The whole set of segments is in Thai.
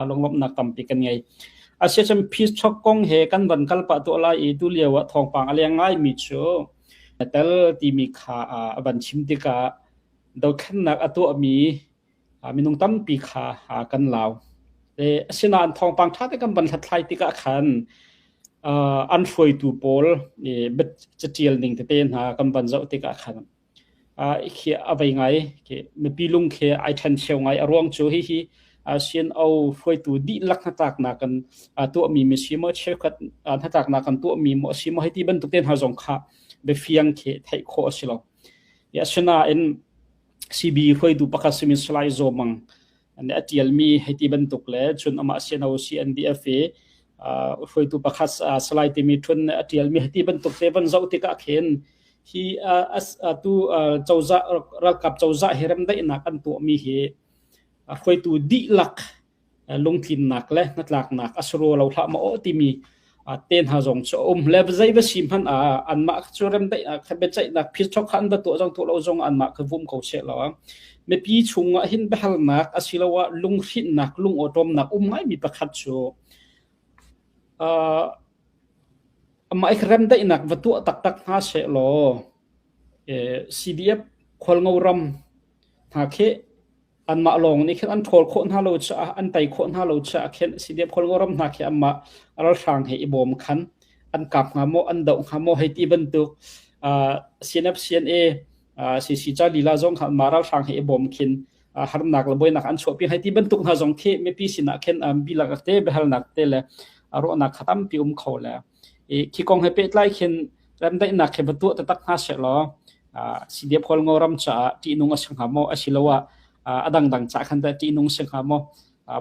ลงลบนักตำปิกันไงอาเซียมพิชกงเฮกันบันคัลปะตัวลายอีตุเลียวะทองปางอะไรง่ายมีโชแต่ตีมีขาบันชิมติกาดอกขันนักอตัวมีนุ่งตั้มปีขาหากันลาวสินานทองปางท่าแต่กันบันทัดไทยติกะขันอันฟอยตูโปลเบ็ดจะเจียลนิ่งเต้นหากันบันเจ้าติกะขันเขียอะไรไงมีปีลุงเขียไอทันเชียวไงรวงโจฮีเชียนเอาฟอยตูดีลักนักนักกันตัวมีชิมเชื่อขัดนักนักกันตัวมีชิมให้ที่บันตุเต้นหาจงขาเบฟียงเขียไทยโคสิลยาสินาเอ็นCB ฟอยตูปักสิมิสไลโซมังอันนี้ที่มีให้ที่บันตุกเลยจนอามาเชียนเอา CNDF ฟอยตูปักสไลที่มีทุนที่มีให้ที่บันตุกเตวันเจ้าติกะเขียนที่ตัวเจ้าจะรักกับเจ้าจะเฮรัมได้นักอันตัวมีเหฟอยตูดีลักลงทินนักและนักอัสโรเราละมาโอที่มีเต้นหาจงชมเลบใจบสิมพันอันมาช่วยรัมได้ขับไปใจนักพิชขันตัวจงตัวเราจงอันมาคือวุ่มเขาเชลล์ไม่ปีชุงหินเบลนักอาศิลวะลุงหินนักลุงอดมนักไม่มีประคัตโชมาอีกรัมได้นักวัตถุตักหาเชลล์CDF คนงรำหาเคอันมาลงนี่คืออันโทรคนฮาโลชะอันไตคนฮาโลชะเข็นสิเดียบคนงรำหาเคอันมาเราสร้างให้บอมคันอันกับหาโมอันดงหาโมให้ที่บรรทุกCNF CNA สิจาลีลาจงหันมาเราสร้างให้บอมคินหารนักละบ่อยนักอันชอบให้ที่บรรทุกหาจงเคไม่ปีสินะเข็นบิลักเตเบหลนักเตเลยรอนักขัดปีเขาแล้วขี้กองให้เป็ดไล่เข็นรำได้นักเข็นประตูแต่ตักหาเสร็จแล้วสิเดียบคนงรำจะที่นุ่งสังหามอสิลวะดังจากขันแต่ที่นุ่งสังหามอ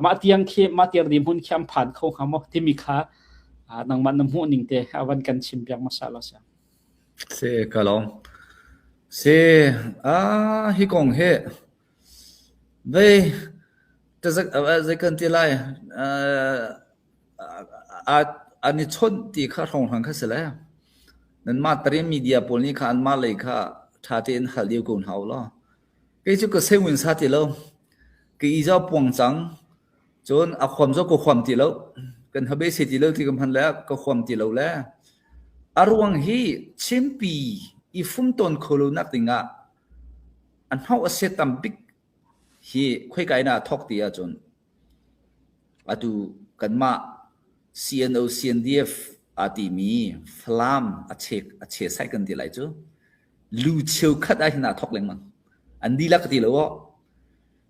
มาเตียงเคมาเตียดิมหุ่นเข้มผ่านเข้าหามอที่มีค่านังมันน้ำหูนิ่งเตะวันกันชิมยังมาสาลาเสียเสกะลองเสฮิกงเฮเว้ยจะจะกันที่ไรอันนี้ชนที่ข้าทองหังข้าเสร็จแล้วนั่นมาตรีมีเดียพวกนี้ข้าอันมาเลยข้าท่าที่อันหัดเดียวกันเขาล่ะก็จะก็เซวินสัตย์แล้วก็อีเจ้าปวงจังจนอาความเจ้าก็ความที่แล้วกันทำให้เสร็จแล้วที่กำพันแล้วก็ความที่แล้วแล้วอารวงฮีชิมปีอีฟุ้งต้นโคโลนักติงะอันเขาเสร็จตามบิ๊กฮีค่อยไกลน่ะทอกตีอาจนอาดูกันมา CNO CNDF อาตีมีฟลามอาเชใส่กันที่ไรจูลูเชียวคัดได้หน้าทอกเลยมั้งอันดีลักตีแล้วว่า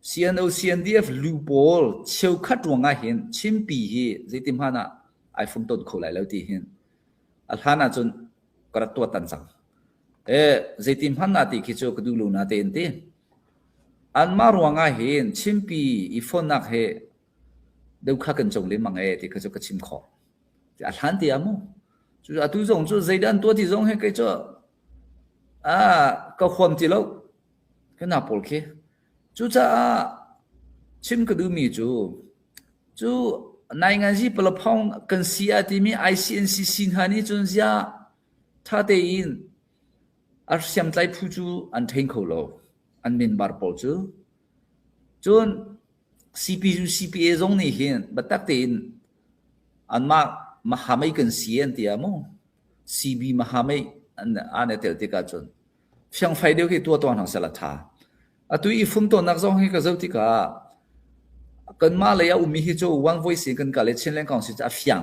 CNO CNDF ลูบอลเชียวคัดรวงอ่ะเห็นชิมปีฮีจิติมหานะไอฟุ้งต้นโคไลแล้วที่เห็นอัลฮานะจนกระตัวตันสังจิติมหานะที่คิดว่าก็ดูลูนาเตนเตอันมารวงอ่ะเห็นชิมปีอีฟอนนักเฮเดี๋ยวข้ากันจงเลยมังที่เขาจะกระชิมขออัลฮันที่อามูจุดอัตุจงจุดใจดันตัวที่จงให้ใครจะก็ความที่แล้วก็น่าปวดขี้จุดจะชิมก็ดูมีจุดในงานที่ปลาพงกันเสียที่มี ICNC สินหานี่จนเสียท่าเตียนอาร์เซียมใจผู้จูอันเทงเขาโลอันเป็นบาร์ปอจูจน CPU CPA จงนี่เห็นบัดตักเตียนอันมหาไม่กันเสียนที่อามู CB มหาไม่อันนี้เท่าที่กันจนเพียงไฟเดียวที่ตัวหนังสลัดท่าตัวอีฟุ้งตัวนักจงให้กับเจ้าที่กันมาเลยอุมิฮิโจ one voice กันกันเลยเช่นเรื่องของสิ่งที่เพียง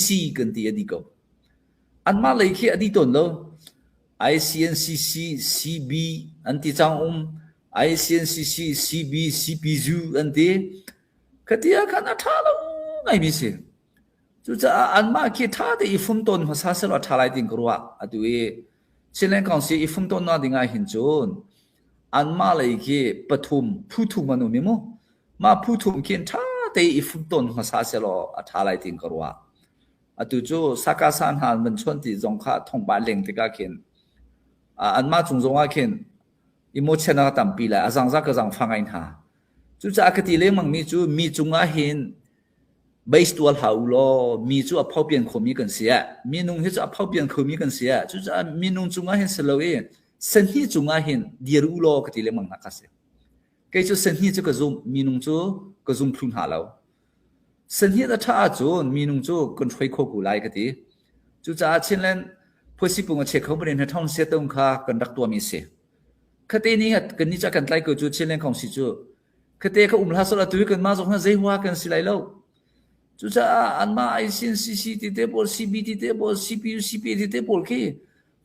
ซีกันที่อดีตก็อันมาเลยแค่อดีตตนแล้ว ICNCC CB อันที่จังICNCC CB CPZU อันที่ก็ที่อาการท่าแล้วไงมิสิจุดอันมาแค่ท่าที่อีฟุ้งต้นภาษาเสร็จท่าไรดิ่งกรัวตัวเช่นเรื่องของสิ่งอีฟุ้งต้นน่าดิ่งไงเห็นจนอันมาเลยแค่ปฐุมผู้ถูกมันอุมิโมมาผู้ถูกเขียนท่าแต่อีฟุ้งต้นภาษาเสร็จท่าไรดิ่งกรัวตัวจู่สักการสันหารมันชวนที่จงข้าท่องบาลเล่งที่ก็เขียนอันมาจงว่าเขียนอีโมชันก็ตามปีละอาจารย์ก็จังฟังไอ้ท่าจู่จะอักติเล่มังมีจงว่าเห็นเบสตัวหาวล้อมีจู่พ่อเปลี่ยนคนมีกันเสียมีนุ่งที่จะพ่อเปลี่ยนคนมีกันเสียจู่จะมีนุ่งจงว่าเห็นเสลวสันนิจงว่าเห็นเดียรู้ล้อก็ติเล่มังนักเสียก็จู่สันนิจก็จุ่มมีนุ่งจู่ก็จุ่มพลุนหาแล้ว สัญญาท่าจูนมีนุ่งจูกันช่วยโคกูไลกติจูจะเช่นเล่นพอสิปุงเช็คเขาประเด็นให้ท่องเสียตรงค่ากันรักตัวมีเสียคดีนี้กันนี่จะกันไล่กูจูเช่นเล่นของสิจูคดีเขาลาสละตัวกันมาจงให้ใจหัวกันสิไลแล้วจูจะอันมาไอซีนซีติเตบอลซีบีติเตบอลซีพียูซีพีติเตบอลคี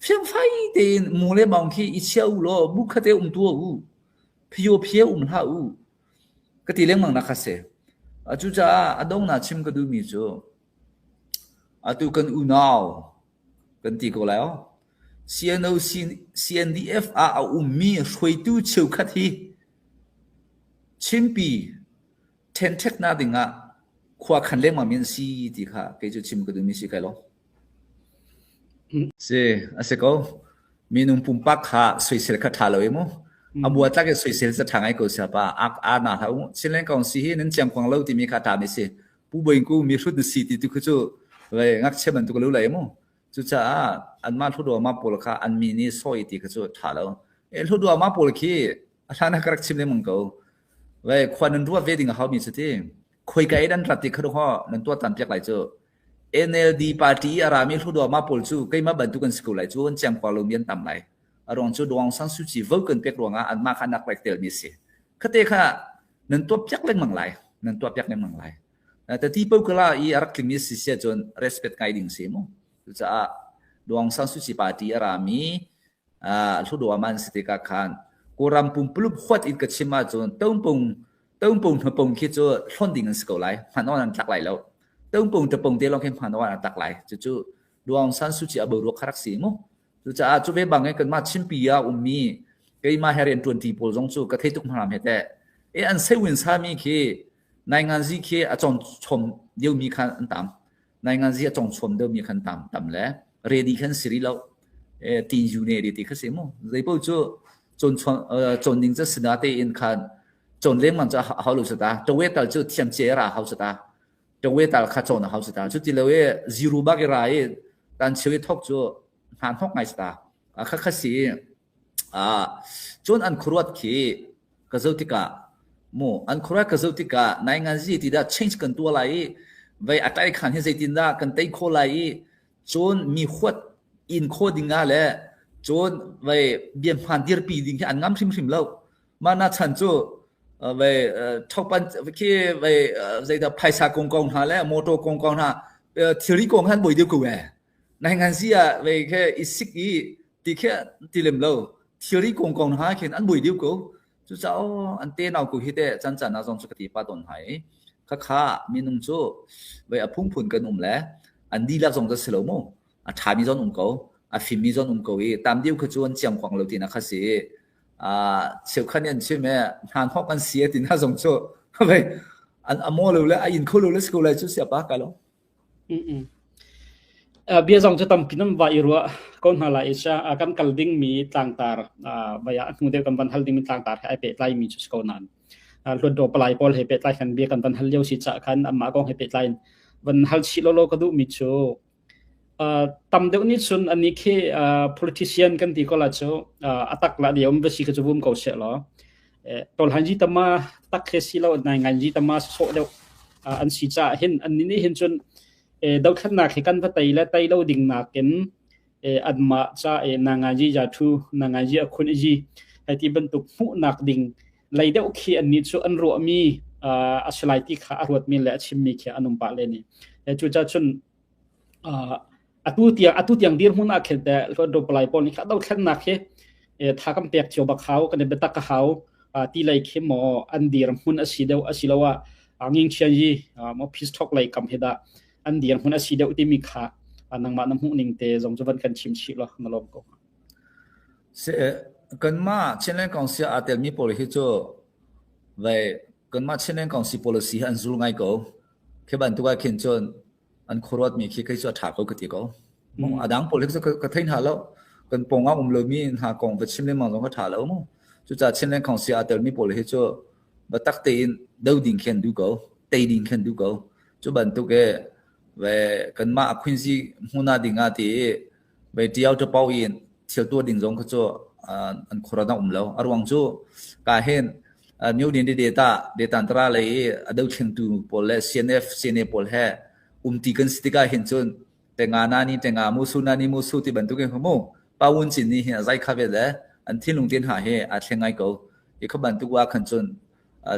เพียงไฟเดินมูเลบางคีอิเชียวโลบุคเตตัวพิโยเพียลาก็ตีเลี้ยงมังนักเสียจูจะดงนาชิมก็ดูมีจูตูกันอุณาวกันตีก็แล้ว CNO CNDF มีช่วยตู้เชี่ยวขัดที่ชิมปีเทนเทคนาดิงขวาขันเลี้ยงมาเมียนซีที่ค่ะเกจูชิมก็ดูมีสิกันหรอเสียก็มีนุ่มปุ่มปักค่ะสวยเสียขัดทาเลยมั้งบัวตั้งแต่สวยเสียจะทางไอ้กูเสียป่ะหน้าเท้าเช่นเล่นกองซีนั้นจังควงเล่าที่มีคาถาไม่เสียผู้บริกูมีชุดสีที่ตุกจูเลยงักเชื่อมันตุกรู้เลยมั้งจุดจ้าอันมาทุดมาปลค่ะอันมีนี่สวยที่จูถาแล้วทุดมาปลขี้ท่านักรักชิมเลยมังกูเลยควันนั้นรู้ว่าเวดิงเขามีสิทธิ์คุยกันดันรัติเขาดูเขานั้นตัวตันเปียกไหลจูNLD ปาร์ตี้อารามีทุดมาปลจูใครมาบรรทุกันสกุลไหลจูอันจังควงลงเมียนต่ำไหลอารมณ์จูดวงสังสุจีวกันเปียกหลวงอันมาขนักไหลเตลมีสิคดีค่ะนั่นตัวเปียกเล่นมังไหลนั่นตัวเปียกเล่นมังไหลแต่ที่พวกเราอีรักลิมิสิเสียจน respect ไกดิ้งสิมั้งจะดวงสังสุจีปาร์ตี้อารามีทุดวมันสติกาขันกูรำปุ่มปลุกขวดอีกชิมาจนต้องปุ่งทปุ่งคิดจูล้นดิ่งสกุลไหลพันวันนั้นตักไหลแล้วต้องปุ่งทปุ่งเดี๋ยวลองแข่งพันวันนั้นตักไหลจู่ดวงสังสุจีอบรุขรักสิมั้งจะจูเวบังเงินกันมาชิมปีมีก็มาเฮเรียน20ปีจงจูก็เทตุกมาทำเหตุอันเซวินสามีคือในงานที่คือจงชมเดียวมีคันต่ำในงานที่จงชมเดียวมีคันต่ำแล้วเรดี้คันสิริแล้วตีนยูเนรีที่เขาเสมอเลยพอจนดิ้งจะสนาเตอินคันจนเลี้ยงมันจะเขารู้สึกตาจะเวตัลจะเทียมเจราเขาสึกตาจะเวตัลข้าจนเขาสึกตาจุดที่เราซีรูบักอะไรการชีวิตทอกจูหานฮอกไงสตาข้าสิจนอันครัวที่กระเจ้าติกาอันครัวกระเจ้าติกาในงานที่ที่ได้ change กันตัวอะไรไว้อัตราขันที่จะติดได้กันเตยโคอะไรจนมีขวดอินโคดิ้งอะไรจนไว้เบียนผ่านดีร์ปีดิ้งที่อันงามชิมแล้วมาหน้าฉันจูไว้ทอกปันที่ไว้ใจจะไพศาลกงหาแล้วโมโตกงหาทีรีกงหันบ่อยเดียวกูในงานที่ไว้แค่อิสิกที่แค่ที่เล่มแล้วทีรีกงหาแค่อันบ่อยเดียวกูจู่ๆอันเต้นเอากูฮิตจันน่าสงสารที่ป้าตนหายข้ามีนุ่งจูไว้พุ่งผุนกันแล้วอันดีแล้วสงจะเสลโมถามีจนกูฟิมีจนกูตามเดียวคือจวนเจียงขวางเราที่นักสิเชี่ยวขันยันใช่ไหมหานฮอกกันเสียที่น่าสงจูไปอันอโมเลยแล้วอินเขาเลยสกุลเลยจู่เสียป้ากันแล้วเบียจงจะทำพินันวายรัวคนหาลายชากันกัลดิ้งมีต่างตาใบยามุเดกันบันฮัลดิ้งมีต่างตาให้เป็ดไล่มีจุดสกุลนั้นรถโดปลายพอลให้เป็ดไล่กันเบียกันบันฮัลเลี้ยวสิจะกันอามาก็ให้เป็ดไล่บันฮัลชิโลโลก็ดูมิจูตำเดี๋ยวนี้ส่วนอันนี้แค่politician กันที่ก็ละจูอัตละเดียวมันเป็นสิ่งที่จะวุ่นเขาเสียหรอตอนหันจีตมาตักเคสิแล้วในงานจีตมาโซ่เดียวอันสิจะเห็นอันนี้เห็นจนดาวขันนักให้กันพัฒนาและไต่เราดิ่งนักกันอันมาจะนางานจีจะทูนางานจีคนจีให้ที่บรรทุกผู้นักดิ่งเลยเดียวขี้อันนี้ส่วนอันรัวมีอัศลัยที่ขาอรวดมีและชิมมีขี้อันนุ่มปะเลยนี่จุดจะจนอัตุเตียงดีร์มุนักเห็นแต่รถโดปลายปอนี่ข้าดาวขันนักเหถ้ากำเปียกเชียวบักเขากันเบตักเขาที่เลยเข้มอันดีร์มุนอาศิเดวอาศิลาวะงิงเชียนจีมาพิสทอกเลยกำเหดาอันเดียร์มุนอาศิเดวที่มีขาอันนังมาน้ำหูนิ่งเตจงจะวันกันชิมชิลนลมก็กันมาเช่นเล่นกองเสียอาเตลมี policy จูไว้กันมาเช่นเล่นกองเสีย policy อันสูงไงก็แค่บันทุกข์เขียนจนอันครัวมีคิดจะถากเขาก็ตีก็มองดัง policy ก็ทิ้งหาแล้วกันปงว่าเลยมีหากองไปชิมเล่นมังลงก็ถากแล้วมั้งจุดจะเช่นเล่นกองเสียอาเตลมี policy จูบัดตักเตนดาวดิ่งเขียนดูก็เตยดิ่งเขียนดูก็จุบันทุกข์ไว้กันมาควินซีหัวหน้าดิ่งอาทิไว้เดียวจะเป่าอินเที่ยวตัวดิ่งจงก็จูอันครัวต้องแล้วอารวังจูการเห็น new din data antara le adau thentu pol le cnf cne pol he ti kan stika hin chun tenga na ni tenga musu ti bantu ke homo pawun chin ni he zai kha ve le an thinlung tin ha he a thengai ko i kha bantu wa khan chun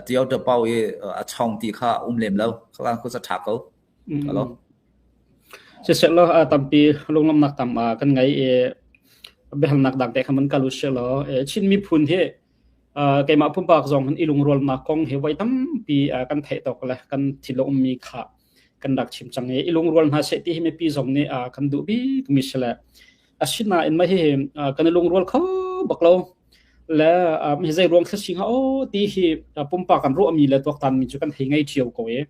tiaw ta paw ye a chong ti kha lem lo kha ko sa tha ko alo se lo tampi lunglam nak tam kan ngai behal nak dak te khaman kalu se lo chin mi phun he kai ma phum pak zong han ilung rol na kong he wai tam pi kan thai tok la kan thilom mi kha kan dak chim chang e ilung rol na se ti me pi zong ne kan du bi mi sela ashina in ma he kan ilung rol kho baklo la mi zai rong khasing ha o ti hi pum pak kan ro mi le tok tan mi chu kan thei ngai thiau ko e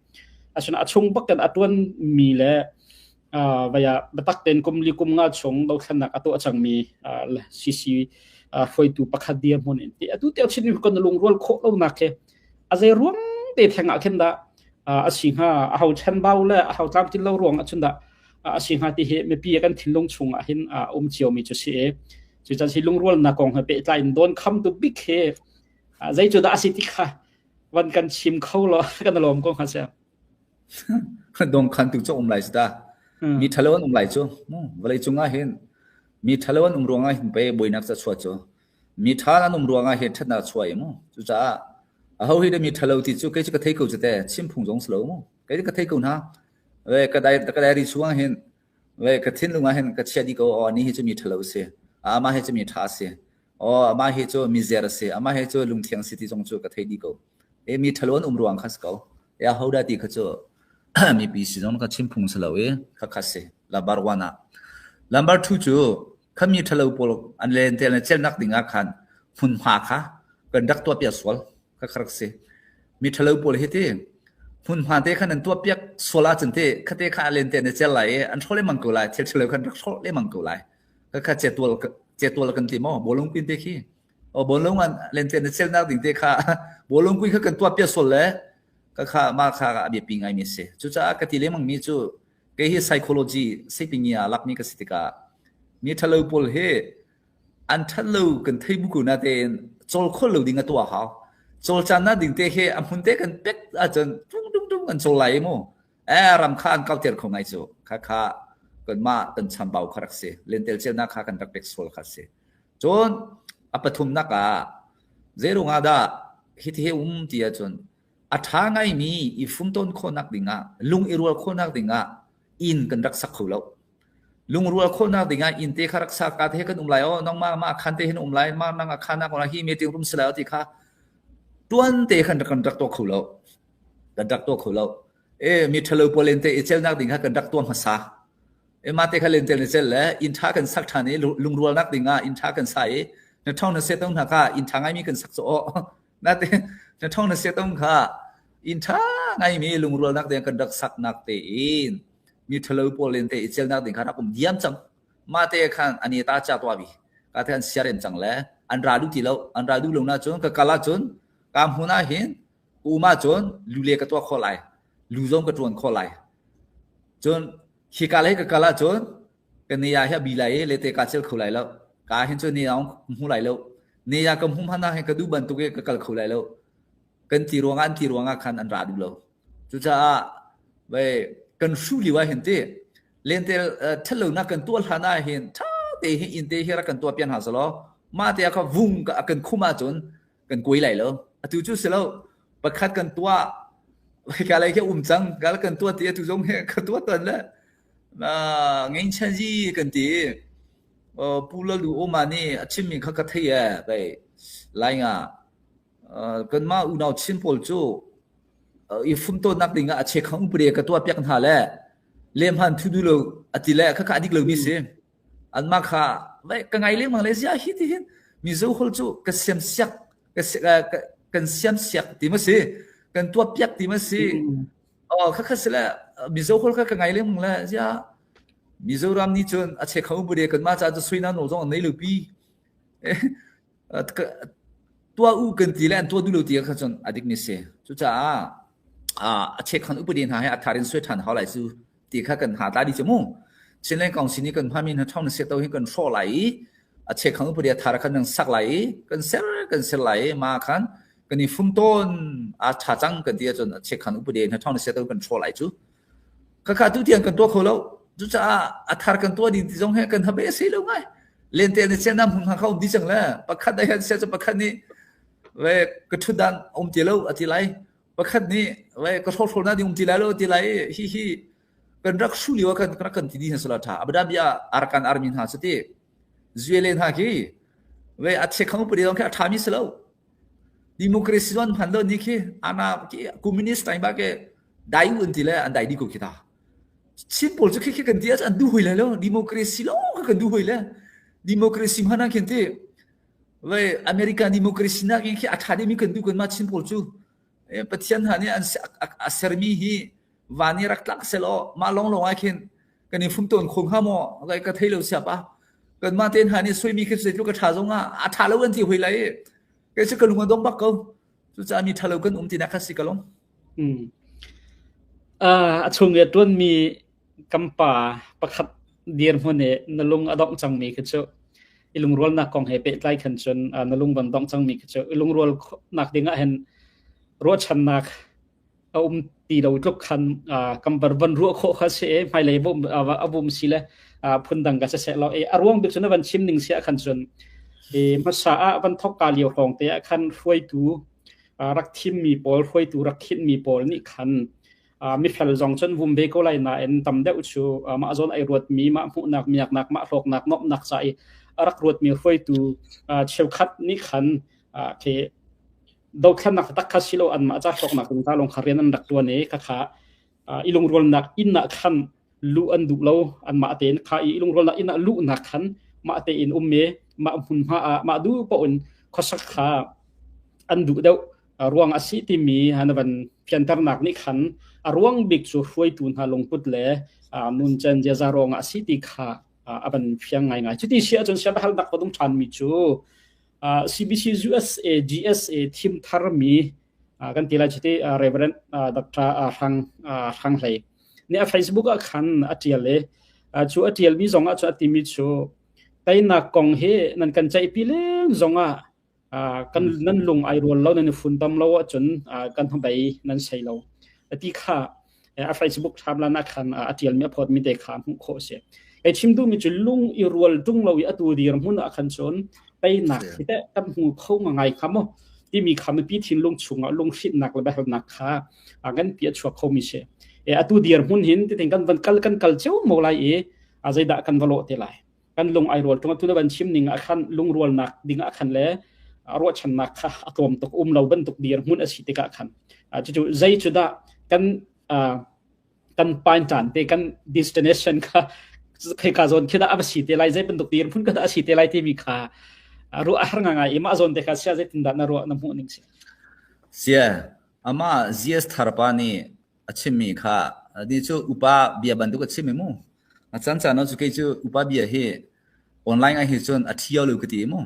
ashina achung bak kan atwan mi le vaya batak ten kumli kum nga chong do khanak ato achang mi cc foi tu pakhadia mon enti atu te chin kon lung rol kho lo nakhe azai ruang te thenga khenda asingha hau chan baw le hau tam tin lo ruang achunda asingha ti he me pi kan thilong chung a hin chiao mi chu se chu chan silung rol na kong ha pe tain don kham tu big he zai chu da asiti kha wan kan chim khau lo kan lom kong ha sa dong khan tu chu lai sta mi thalon lai chu walai chunga hin mi thalon ruanga hin pe boinak cha chwa chu mi thala ruanga he thana chwa emo chu cha a ho hi de mi thalo ti chu ke ka thei ko chate chim phung jong slo mo ke ka thei ko na we ka dai ri chuang hin we ka thin lunga hin ka chadi ko ni hi chu mi thalo se ama he chu mi tha se ama he chu mi zer se ama he chu lungthiang city jong chu ka thei di ko e mi thalon ruang khas ko ya ho da ti kha chu mi pi si jong ka chim phung slo we kha kha se la barwana number 2 chu khami thalo pol an len tel chel nak dinga khan phun pha kha kan dak to pia sol ka kharak se mi thalo pol he te phun pha te khan an to piak sola chen te khate kha len te ne chel lai an thole mang ko lai chel chelo khan rak thole mang ko lai ka kha che tol kan ti mo bolong pin te khi bolong an len te ne chel nak ding te kha bolong kui kha kan to pia sol le ka kha ma kha ga bi pi ngai mi se chu cha ka ti le mang mi chu ke hi psychology sipingia lakni ka sitika mi thalo pol he an thalo kan thei bu ku na ten chol khol lo ding atwa ha chol chan na ding te he amun te kan pek a chen tung an chol lai mo ram khan kau ter khong ai chu kha kan ma kan cham bau kharak se lentel chel na kha kan rak pek sol kha se chon apathum na ka zero nga da hit he ti a chon atha ngai mi I fumton khonak dinga lung irwal khonak dinga in kan rak sak kholo lung rual khonak dinga in te kharak sa ka the kan umlai nong ma khan te hin umlai ma nang khana ko hi meeting room sela ti kha tuan te khan rak to kholo kan rak to kholo mi thalo polen te ichel nak dinga kan rak to hasa ma te khalen te chel le in tha kan sak thani lung rual nak dinga in tha kan sai na thong na se tong na ka in tha ngai mi kan sak so na te na thong na se tong kha in tha ngai mi lung rual nak dinga kan rak sak nak te in mi thalo polen te ichel nak ding khana kum diam chang ma te khan ani ta cha twa bi ka the an siaren chang le an ra du ti lo an ra du lo na chon ka kala chon kam huna hin uma chon lu le ka to kho lai lu zong ka tuan kho lai chon khi ka le ka kala chon ka ne ya ha bi lai le te ka chel kho lai lo ka hin chon ni ong hu lai lo ne ya kam hum hana he ka du ban tu ke ka kal kho lai lo kan ti ruanga khan an ra du lo chu cha we kan shu liwa hente lentel thalo na kan tol hana hin tha te hi in te hira kan to pian ha salo ma te ka vung ka kan khuma chon kan koi lai lo atu chu selo pakhat kan tua ka lai ke chang gal kan tua ti tu jong he ka tua tan la ngain cha ji kan ti pula lu o ma ni achim mi kha ka thai ya bai lai nga kan ma u nau chin pol chu I fumto nak dinga a che khang pre ka to pyak na le lem han thu du lo atile kha kha dik lo mi se an ma kha vai ka ngai le mang le sia hi ti hin mi zo hol chu ka sem siak kan siam siak ti ma se kan to pyak ti ma se kha kha sela mi zo hol kha ka ngai le mang la sia mi zo ram ni chon a che khang pre kan ma cha chu suina no jong nei lo pi to u kan ti le to du lo ti kha chon adik mi se chu cha a che khan upudin ha a tharin swe than haulai su ti kha kan ha ta di chemu chinlen kong sini kan phamin ha thong se to hi kan so lai a che khan upudia thar khan nang sak lai kan sel lai ma khan กันนี่ฟุมต้นชาจังกันเดียจนเช็คขันอุปเดนให้ท่องเซตกันโทรไหลจูข้าตุเตียนกันตัวเขาแล้วจุจะทาร์กันตัวดีที่จงให้กันทำไปสิแล้วไงเล่นเตนเส้นน้ำของเขาดีจังเลยประคัดได้เสียจะประคัดนี้เว้กระทุดันเจริญอธิไลประคัดนี้เว้กระทบโทรนาดีเจริญอธิไลฮิกันรักสู้ลีว่ากันที่ดีเห็นสุดท้ายอับดาบิยาอาร์กันอาร์มินหาสติจุเอเลนหากีเว้อัดเช็คขันอุปเดนแค่ทามิสแล้วDemokrasi wan phando ni ke ana ke communist time ba ke dai un tile an dai di ko kita simple je ke kan dia an du hoile lo demokrasi lo kan du hoile demokrasi mana kente we american demokrasi na ke academy kan du kan ma simple chu patian ha ni an asermi hi wani rak tlak selo ma long long a ken kan ni fum ton khong ha mo ga ka thailo sia pa kan ma ten ha ni soi mi ke se lu ka tha zonga a tha lo an ti hoile cái sự cần đông bắc câu chúng taมีทะเลกันที่นักสิกลงช่วงเดือนมีกำป่าประคัดเดียนหัวเนี่ยนลุงอดองจังมีคือเจ้าอีลุงรัวนักกองเฮเปไลขันจนนลุงบันดองจังมีคือเจ้าอีลุงรัวนักดิ่งเห็นรัวชันนักตีเราทุกคันกำบรบันรัวโคข้าเสียไม่เลยบ่บุมสิเลยพุ่นดังก็จะเสร็จเราร่วงบิดจนวันชิมหนึ่งเสียขันจนภาษาวันทอกกาเลียวของเตะคันช่วยตูรักทิมมีปอลช่วยตูรักคิดมีปอลนี่คันมีแฟลจงจนวุมเบโกไลน่ะเอ็นตำเดอุชูมาจนไอรวดมีมาผู้นักมีนักมาหลอกนักนบนักใจรักรวดมีช่วยตูเชลคัดนี่คันเคดอกคันนักตักคัสซิโลอันมาจากหลอกนักตาลงคาเรียนนันดักตัวนี้ค่ะอีลงรวลนักอินนักคันลูอันดุเลาอันมาเตนค่ะอีลงรวลนักอินนักลูนักคันมาเตอินเมมาหุ่นมาดูปอนข้อสักขาอันดูเดาร่วงอาศิติมีฮันวันเพียงตระหนักนี่ขันร่วงบิกสูช่วยตุนหาลงพุทธเล่นุนจันเจจารองอาศิติขาอันเพียงไงจุดที่เชื่อจนเชื่อฮัลดักก็ต้องทันมิจู CBC USA GSA ทีมทารมีกันทีละจุดที่เรเวอเรนดักทราทางเลยเนี่ย Facebook ก็ขันอัจฉริยะเลยจูอัจฉริยะมีสองอัจฉริยะมิจูไต่นักกองเฮนั่นกันใจพิเลงจงกันนั่นลงไอรอนเรานั่นฝุ่นตำเราจนกันทำไปนั่นใช่เราที่ข้าเฟซบุ๊กทำแล้วนักขันอาทิตย์มีพอดมีเด็กขามหุ่นโคเสียไอชิมดูมีจุดลุงไอรอนจุงเราอีตัวเดียร์หุ่นขันจนไต่นักที่แต่ตั้งหูเข้ามาไงคำที่มีคำพิธีลงชุงลงชิดนักและแบบนักข้างั้นเปียชัวเขามีเสียตัวเดียร์หุ่นหินที่ถึงกันวันกันเจ้าโมไลอาจจะด่ากันวโลเทไลกันลงไอรอลตรงนั้นตัวบันชิมนิ่งขันลงรวลนักดิ่งขันเล่รัวชันนักค่ะอัตวมตกเราบันตกเดียร์มุนอสิติกะขันจู่ใจจุดกันปานจันเตกัน destination ค่ะใครกาจนคิดว่าอสิติไลใจบันตกเดียร์มุนก็อสิติไลที่มีค่ะรัวอาหารง่ายๆมาจนเตกันเสียใจติดดันรัวน้ำหุ่นนิ่งเสียอามา GS ทาร์ปานี่ชิมมีค่ะนี่จู่อุปาเบียบันตุกชิมมั้งอาจารย์จานเราจุกจู่อุปาเบียเฮออนไลน์ไอเฮจนอาทิตย์ลูกตีมั้ง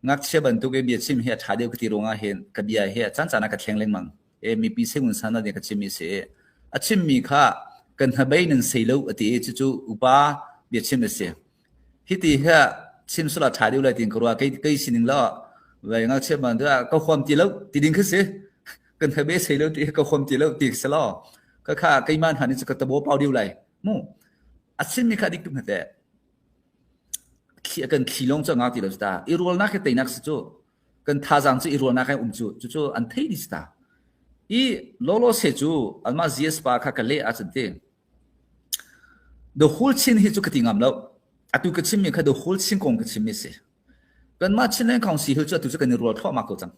งักเชื่อบันทุกเบียชิมเฮถ่ายเดียวกติรงาเฮกับเบียเฮจันจานักแข่งเล่นมังมีปีเซมุนสันนัดเด็กชิมมีเสอชิมมีค่ะกันทำไปนั่นเสียลูกตีจู่อุปาเบียชิมเสียฮิติเฮชิมสุดถ่ายเดียวเลยติงกรัวใกล้สิ่งล้อเวงักเชื่อบันทุกก็ความตีลูกตีดิ่งขึ้นเสียกันทำไปเสียลูกตีก็ความตีลูกตีเสียล้อก็ค่ะใกล้มันหันจะกระตบเป่าเดียวเลยมู่อชิมมีค่ะดิกตุ้มเหตุกันขี่ลงจะงาติลสตาอีรัวนักเตนักสจูกันท่าจังจูอีรัวนักจู่อันเทดิสตาอีโลโลเซจูอันมาเจียสปาค่ะกันเล่อาจจะเต the whole chin ฮิจูกติงามแล้วอตุกชิมมีค่ะ the whole chin กงกชิมมีเสกันมาชินเล่นของสีฮิจูตุกันรัวท่อมากกว่าจัง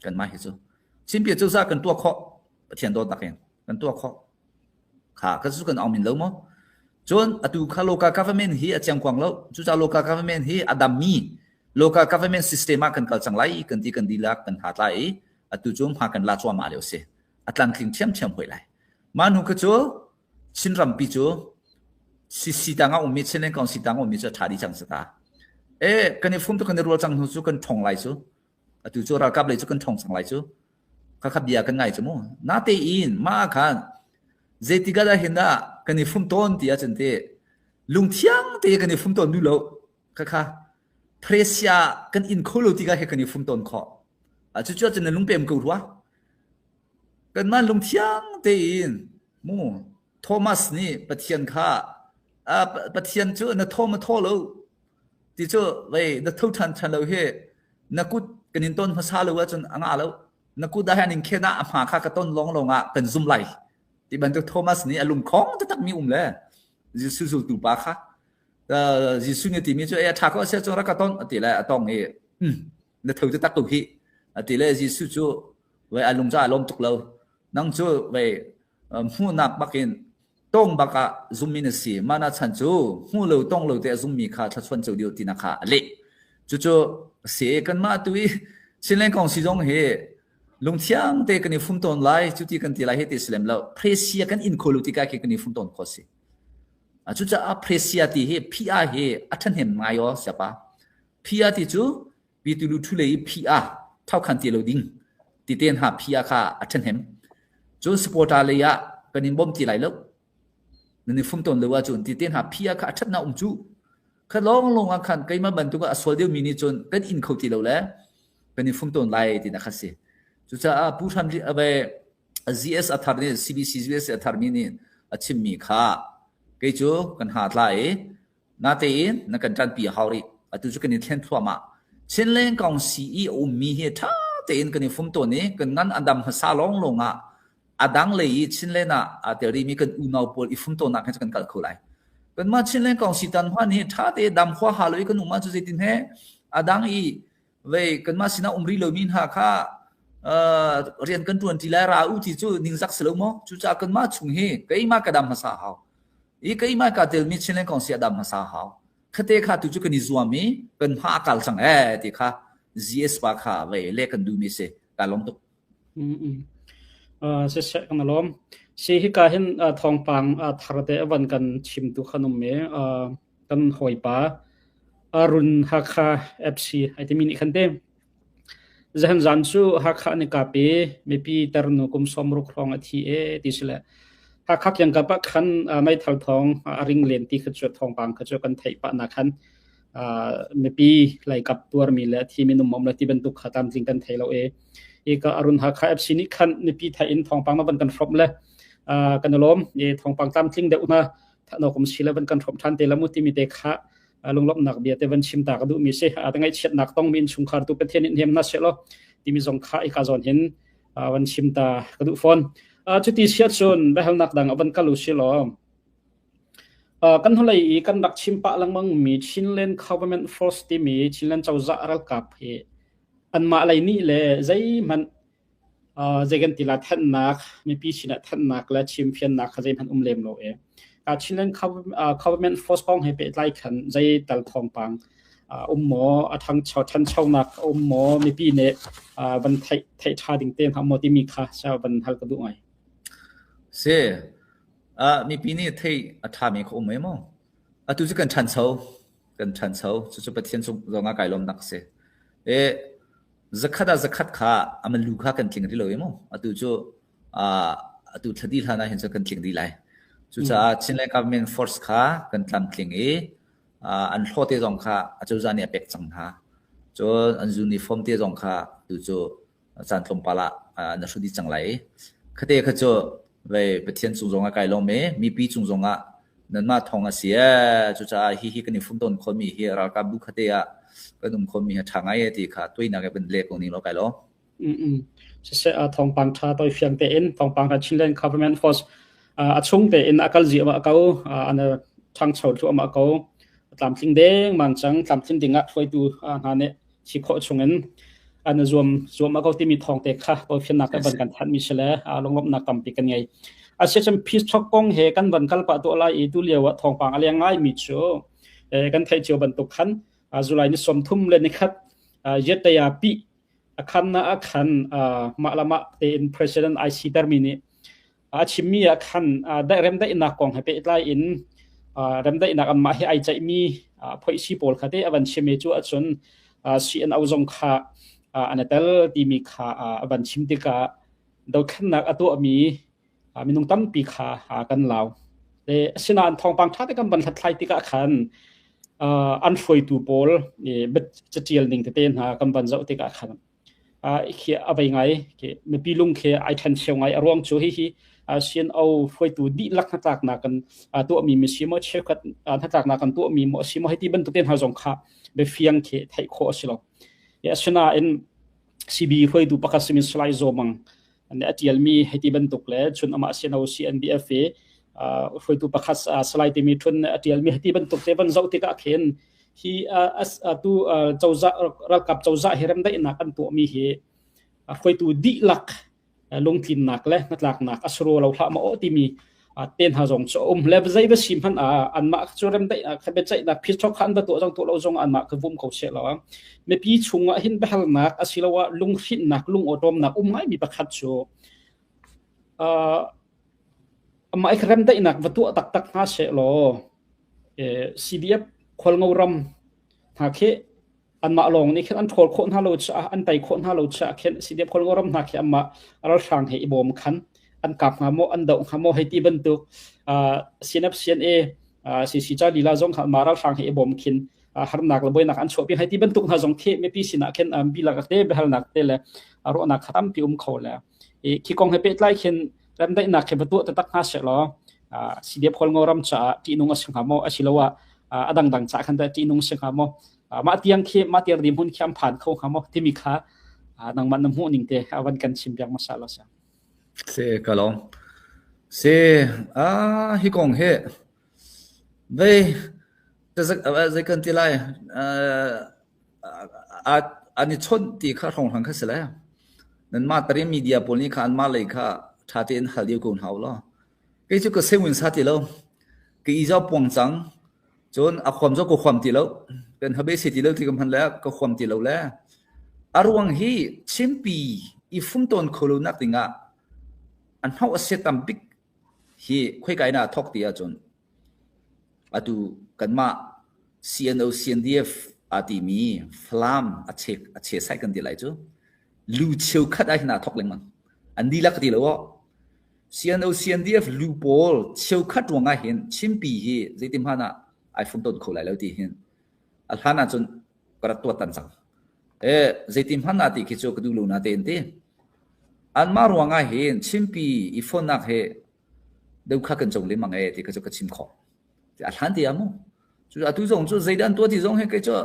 กันมาฮิจูชิมเปียจูซากันตัวข้อเทียนตัวตักเองกันตัวข้อค่ะก็จู่กันเอามินแล้วมั้งจนอตุคา local government ฮีจังกวางแล้วจู่จ้า local government ฮีอดัมมี local government system กันกัลจังไรกันที่กันดีลักกันหาไล่อตุจุ่มหากันลาชัวมาเลี้ยวเสียอัตลันคิงเชื่อมหวยไหลมานุกจู่ชินรำปีจู่สิตังเอามีเช่นนั้นก่อนสิตังเอามีจะถ่ายดีจังสุดตากันในฟุ้งตัวกันในรัวจังหูจู่กันทองไหลจู่อตุจู่เรากับเลยจู่กันทองสังไหลจู่ข้าขับเบียกันไงจู่มั้งน่าเตอินมากันเจติกาได้เห็นนะกันในฟุ้งต้นที่อาจารย์เตลุงเทียงเตกันในฟุ้งต้นดูแล้วค่ะเพรสยากันอินโคโลติกาเห็นกันในฟุ้งต้นข้อ จุจะลุงเปมกูทัวกันมาลุงเที่ยงเตียนมูโทมัสนี่ปะเทียนค่าปะเทียนจุนะโทมาโทโลที่จุไว้นะทุทันทันโลเฮนักกุดกันนินต้นภาษาโลว่าจนอ่างแล้วนักกุดได้นินแค่น่ะหาค่ากับต้นลงเป็นซุ่มไหลที่บันทึกโทมัสนี่ลุงของจะตักมีเลยยิสุสุตุปาค่ะยิสุเนี่ยที่มีจุถ้าก็เสียจงรักกับต้นที่แหละต้องนักทุจะตักตุกีที่แหละยิสุจุไว้ลุงจะลมตุกเรานั่งจุไว้หูนักบักอินต้องบักซุมมินสีมานาชันจูหูเราต้องเราแต่ซุมมีค่าทัศนจูเดียวที่นักข่าเละจุเสียกันมาตุยสิ่งเล่นของสิจงเฮลุงเที่ยงเตกันนี่ฟุ้งต้นไล่จุดที่กันที่ไล่เฮติสเลมแล้วเพรสเซียกันอินโคลูติกากันนี่ฟุ้งต้นข้อสิจุจะเพรสเซียที่เฮพีอาเฮอัฐันเห็นมาย่อใช่ปะพีอาที่จูวิตุลุทุเลพีอาเท่ากันที่เราดิ้งที่เตียนหาพีอาค่ะอัฐันเห็นจูสปอร์ตาเลยะกันนี่บ่มที่ไหลแล้วนี่ฟุ้งต้นเลยว่าจูที่เตียนหาพีอาค่ะอัฐันน่าจูขลองอาคันไกมาบรรทุกอสวลเดียวมินิจนกันอินเขาที่เราแล้วกันนี่ฟุ้งต้นไล่ที่นักสิจุจะผู้ทำเอาไป ZS อัฐารณี CBC ZS อัฐารณีนี่ชิมมีค่าเกจูกันหาไล่นาเตียนนักการปีฮาริตุจุกันนี่เทียนทั่วมาเช่นเล่นกอง CEO มีเหตุเตียนกันนี่ฟุ้งต้นนี้กันงั้นอันดับซาลงอัดังเลยเช่นเล่นเดี๋ยวนี้มีกันอุณหภูมิฟุ้งต้นนักให้กันกัดเขาไล่กันมาเช่นเล่นกองสิตันว่านี่ถ้าเตะดำขวาหาเลยกันอุมาจุดที่นี่อดังเว้กันมาสินะรีโลมินหาค่าเรียนกันตัวที่แล้วราอุที่จูนิงซักสโลโมจูจะกันมาชุงเฮก็อีมากระดำภาษาเขาก็อีมากระเตลมิเช่นเล่นกองเสียดำภาษาเขาคเตค่าตุจุกันนิจวามีกันหาการสังที่ค่า ZS ปาค่าเว้เล่กันดูมิเสการลงตุกเสกันล้อมสิฮิกาเห็นทองปังทารเตวันกันชิมตุขนมเมกันหอยปาอารุณฮักคา FC ไอที่มินิคันเต็มจะเห็นจันทร์ฮักคาในกาเป้ไม่ปีเตอร์นุกุมสมรุกรองที่ที่สิละฮักคายังกับขันไม่ทัลทองริงเลนที่ขจรทองปังขจรกันไทยปะนักขันไม่ปีไหลกับตัวมีละที่มีนุ่มมอมละที่เป็นตุกขตามจริงกันไทยเราอีกอารุณฮักคา FC นี่ขันไม่ปีไทยอินทองปังมาเป็นกันฟรอมเลยกันล้อมทองปังตามจริงเดี๋ยวนะถ้าเราคงสิละเป็นกันฟรอมทันเตละมุติมีเด็กค่ะลงลบหนักเบียดแต่วันชิมตากระดูมีเสียแต่ไงเช็ดหนักต้องมีชุมคาร์ตุเป็นเทียนเห็นน่าเสียแล้วที่มีสงขาอีกาจอนเห็นวันชิมตากระดูฟอนจุดที่เสียชนไปหาหนักดังวันกัลุเสียแล้วกันเท่าไหร่กันดักชิมปะลังมังมีชินเลน government force ที่มีชินเลนเจ้าจะรักกับเฮอันมาอะไรนี่เลยใจมันใจกันติลาทันนักมีปีชินทันนักและชิมเพียนนักใจมันเลมเราชินเลนgovernment force ของให้ไปไล่ขันใจตัลทองปังหมอทั้งชาวทันชาวนักหมอมีปีเนี่ยบันไทยชาดิงเต้นทำหมดที่มีค่าชาวบันทัลกระดูกไงเสียมีปีนี้ไทยทำมีข้อมูลมั้งตุจุกันชันเช้าจุประเทศจงอาไก่ลมนักเสียจะขัดข้ามันลูกข้ากันทิ้งที่เราเองมั้งตุจุตุทัดดีท่านะเห็นจะกันทิ้งดีเลยจุจะชินเลนกับเมนฟอร์สข้ากันทำทิ้งอันโทษที่จงข้าจุจะเนี่ยเป็กจังฮะจนอันยูนิฟอร์มที่จงข้าตุจุจันทร์ลมปลานักสุดที่จังไรคดีเขาจุไปประเทศจงอาไก่ลมมีปีจงนั่นมาทองเสียจุจะฮิกันนี่ฟุ้งต้นคนมีเฮรักกับบุคคลก็นุ่มคนมีทางไอ้ที่ขาตัวนักเป็นเล็กของนี่เราไก่ล้อเสียทองปังชาตัวเฟียงเตอินทองปังกับชินเลน government force ช่วงเตอินอากาศจีมาเกาอันทางชาวทั่วมาเกาตามทิ้งเด้งมันจังตามทิ้งดิ่งอ่ะช่วยดูงานเนี่ยชิโคชงเงินอันรวมมาเกาที่มีทองเตะค่ะตัวเฟียงนักกับบันกันทัดมีเชลลงลบนักกำปีกันไงอาเซียนพิษชกกงเฮกันบันกัลปะตัวอะไรอีดูเลียวทองปังอะไรง่ายมีโชกันไทยเจียวบันตุขันจุลัยนี่สมทุ่มเลยนะครับเยตยาปีคันนะคันมาละมาเตอิน president IC ดาร์มินีชิมีคันได้เริ่มได้นักกองให้ไปไล่อินเริ่มได้นักอันมาให้ไอใจมีพอยชีโปลคดีวันชิมจูอัจฉริสีอันเอาจงค่าอันนั้นแต่ที่มีค่าวันชิมติกาดาวขันนักตัวมีนุ่งตั้มปีค่ากันเหล่าแต่สินะทองปังชาติกันบันทัดไทยติกาคันอันฟอยตูโปลบัดจะเจียลนิ่งเต้นกันบันเจ้าติกาคัน khia abai ngai ke me pilung khe ai than cheu ngai arong chu hi sian au foi tu di lak na tak na kan to mi mi simo chekat na tak na kan to mi mo simo heti ban tu ten ha jong kha be fiang khe thai kho silo ya suna in cb foi tu pakasimi slai zomang ane atial mi heti ban tuk le chun ama sian au cndfa foi tu pakhas slai ti mi thun atial mi heti ban tuk te ban zau ti ka khen hi tu chawza rakap chawza hiram dai na kan to mi he foi tu di lak longtin nak le natlak nak asro lo thla ma o ti mi ten ha jong cho lev zai ba sim han an ma choram dai khabe chai na phis chok khan ba to jong to lo jong an ma ka vum ko se lo me pi chunga hin ba hal nak asilawa lung hrit nak lung otom nak ngai mi pakhat chu ma ikram dai nak watu tak tak ha se lo cdf khol ngoram ha khe an ma long ni khen an thol khon ha lo cha an tai khon ha lo cha khen cdf khol ngoram na khe amma aral sang he ibom khan an kap nga mo an do nga mo he ti ban tu sinap cna cc cha lila jong kha maral sang he ibom khin har nak la boy nak an chopi he ti ban tu ha jong the me pi sina khen bi la ka te behal nak te le aro nak khatam pi khole ki kong he pe tlai khen ram dai nak khe batu ta tak ha se lo cdf khol ngoram cha ti nung asang mo asilawa adang dang cha khan ta ti nung sing ha mo ma tiang khe ma tiar dim hun khyam phan kho khamo timi kha nang man nam hu ning te awan kan chim biang masala sa se kalong se hi kong he ve zai kan ti lai ani chon ti kha thong thang kha sela nan ma tari media polni khan ma lai kha tha ten hal yu kun haw lo ke chu ko sewin sa ti lo ke i jaw pong chang chon a khom jo ko khom ti lo kan habe se ti lo ti kam han la ko khom ti lo la arwang hi chimpi I fum ton kholo nak tinga an hau asetam big hi khoi kai na thok ti a chon atu kanma CNO CNDF ati mi flam ache sai kan ti lai chu lu cheu khat a na thok leng man an di lak ti lo CNO CNDF lu pol cheu khat wanga hin chimpi hi zeitim hana ai fum ton kholai lo ti hin al hana chon karat to tan sang zeitim hana ti ki chu kdu lu na ten te an ma ruanga hin chimpi I phone nak he deu kha kan chong le mang ti ka chu ka chim kho ti al han ti amu chu atu jong chu zeidan to ti jong he ke chu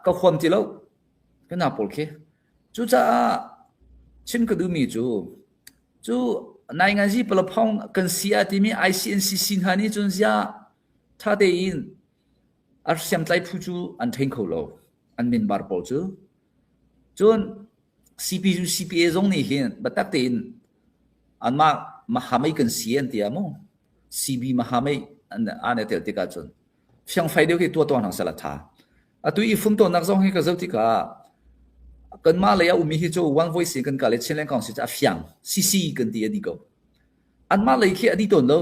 ka khom ti lo ka na pol ke chu cha chim ka du mi chu nai nga ji pala phong kan sia ti mi ICNC sin hani chun sia tha de in ar siam tlai phu chu an theng kho lo an min bar pol chu chun CPU CPA zong ni hin batak tin an ma hamai kan sian ti amo CB ma hamai an tel ti ka chun fyang fai deu ki to nang sala tha atu I fum to nak zong hi ka zau ti ka kan ma le ya umi hi chu one voice kan ka le chen kang si cha fyang CC kan ti adi ko an ma le ki adi ton lo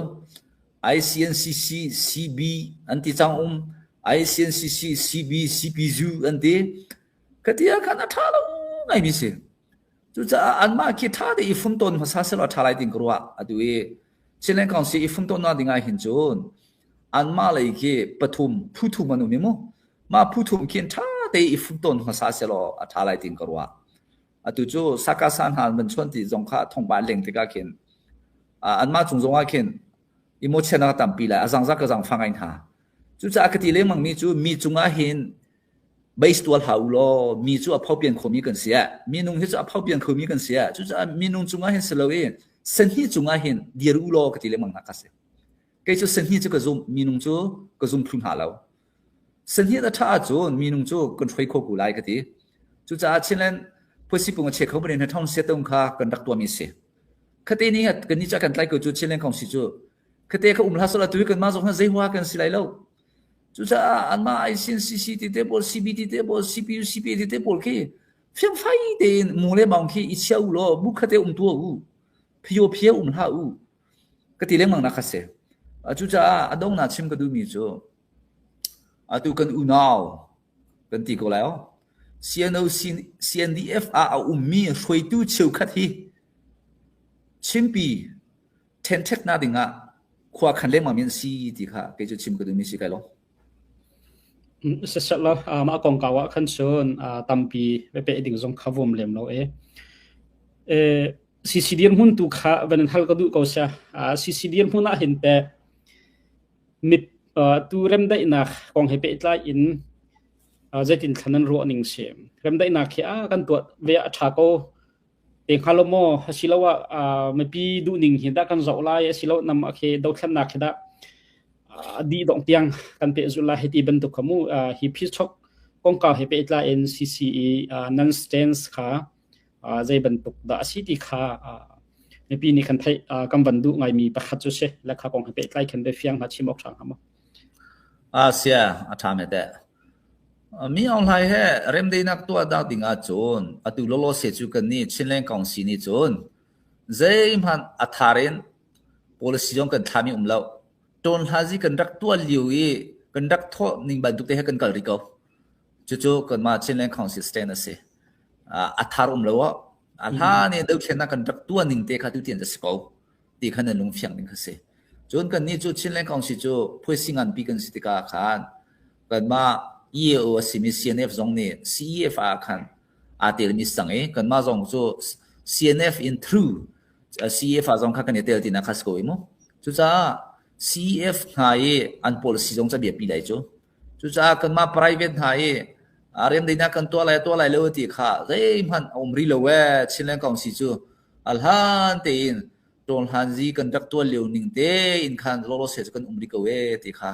ICNCC CB anti chang ICNCC CB CPZU anti katia kana tha lo ngai mi se chu cha an ma ki tha de I fum ton sa se lo tha lai ting kruwa adu e chen kang si I fum ton na dinga hin chun an ma le ki pathum phuthum manu mi mo ma phuthum kin tha de I fum ton sa se lo tha lai ting kruwa atu chu sakasan han man chon ti jong kha thong ba leng ti ka kin an ma chung jong a kin emotion na tam pi la azang za ka jang fangai tha chu cha ka ti le mang mi chu mi chunga hin base tual hau lo mi chu a phau pian khomi kan sia mi nung hi chu a phau pian khomi kan sia chu cha mi nung chunga hin selo e sen hi chunga hin diru lo ka ti le mang na ka se ke chu sen hi chu ka zum mi nung chu ka zum phun ha lo sen hi da tha chu mi nung chu kan throi kho ku lai ka ti chu cha chilen phosi pung che kho bren ha thong se tong kha kan dak to mi se khate ni hat kan ni cha kan tlai ko chu chilen kong si chu khate ka umla sala tu kan ma zo ha zai hwa kan silai lo chu cha an ma ICNCC ti te bol CBT te bol CPU CPA ti te bol ke fyang fai de mo le bang ki I chiao lo bu khate tu u phio la u ka ti le mang na kha se chu cha adong na chim ka du mi chu atu kan u now kan ti ko lai CNO CNDF mi khoi tu cheu khat hi chimpi ten tek na dinga khwa khan le ma min si ti kha ke chu chim ka du mi si kai lo เสร็จแล้วมากองกาวะคันชนตัมปีไปเป็นดิ่งจงขวมเลมเราซีซีเดียนหุ่นตุขาวันนั้นฮัลก็ดูเขาเสียซีซีเดียนหุ่นน่ะเห็นแต่มิดตูเริ่มได้นักกองให้เป็นลายอินจะตินขนาดรัวนิ่งเสียมเริ่มได้นักแค่กันตัวเวียชาโกเต็งฮัลโลโมสิลว่าไม่ปีดูนิ่งเห็นได้กันจะลายสิลวนำโอเคดาวขันนักได้ดีดงเตียงกันเป็นจุลาเหตุบรรทุกขมูฮิพิชกกองกาวให้เป็นลาย NCCE non stance ค่ะใจบรรทุกดาสิติค่ะในปีนี้คันไทยกำบันดูไงมีประคัตจุเชและค่ะกองให้เป็นลายคันได้เฟียงมาชิมออกทางหมั้เสียทำให้ได้มีออนไลน์ให้เริ่มได้นักตัวดาวดิ่งจนตุโลโลเสจุกันนี่ชินเลงกองสีนี่จนใจมันทาริน policy จงกันทำมีแล้วตอนหาจีกันรักตัวเลี้ยวกันรักทอนิ่งบันทุกเตะกันกันริกเอาจู่ๆกันมาชินเลงกองสีสเตนเสทารุแล้วว่าหาเนี่ยเดี๋ยวเช่นนักกันรักตัวนิ่งเตะขาดตัวเตียนจะสกาวตีขันลงเฟียงนิ่งเสจนกันนี่จู่ชินเลงกองสีจู่พูดสิ่งอันปีกันสิติกาขันกันมาEAO สิมี CNF จงนี่ CEF คันอาเตลมีสังกันมาจงจู่ CNF in through CEF จงคันเตลตินักขัสโกยมั้งจู่จ้า CEF หายอัน policy จงจะเบียปีไหลจู่จ้ากันมา private หายเรียนได้นักกันตัวอะไรเลวตีค่ะเฮ้ยมันอมรีเลวชินเลงกองสิจู่อัลฮันเตอินตอนฮันจีกันรักตัวเลวนิ่งเตอินคันโลโลเสจกันอมรีกเวตีค่ะ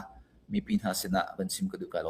มีปีนหาสนะบันซิมกระดูกกัน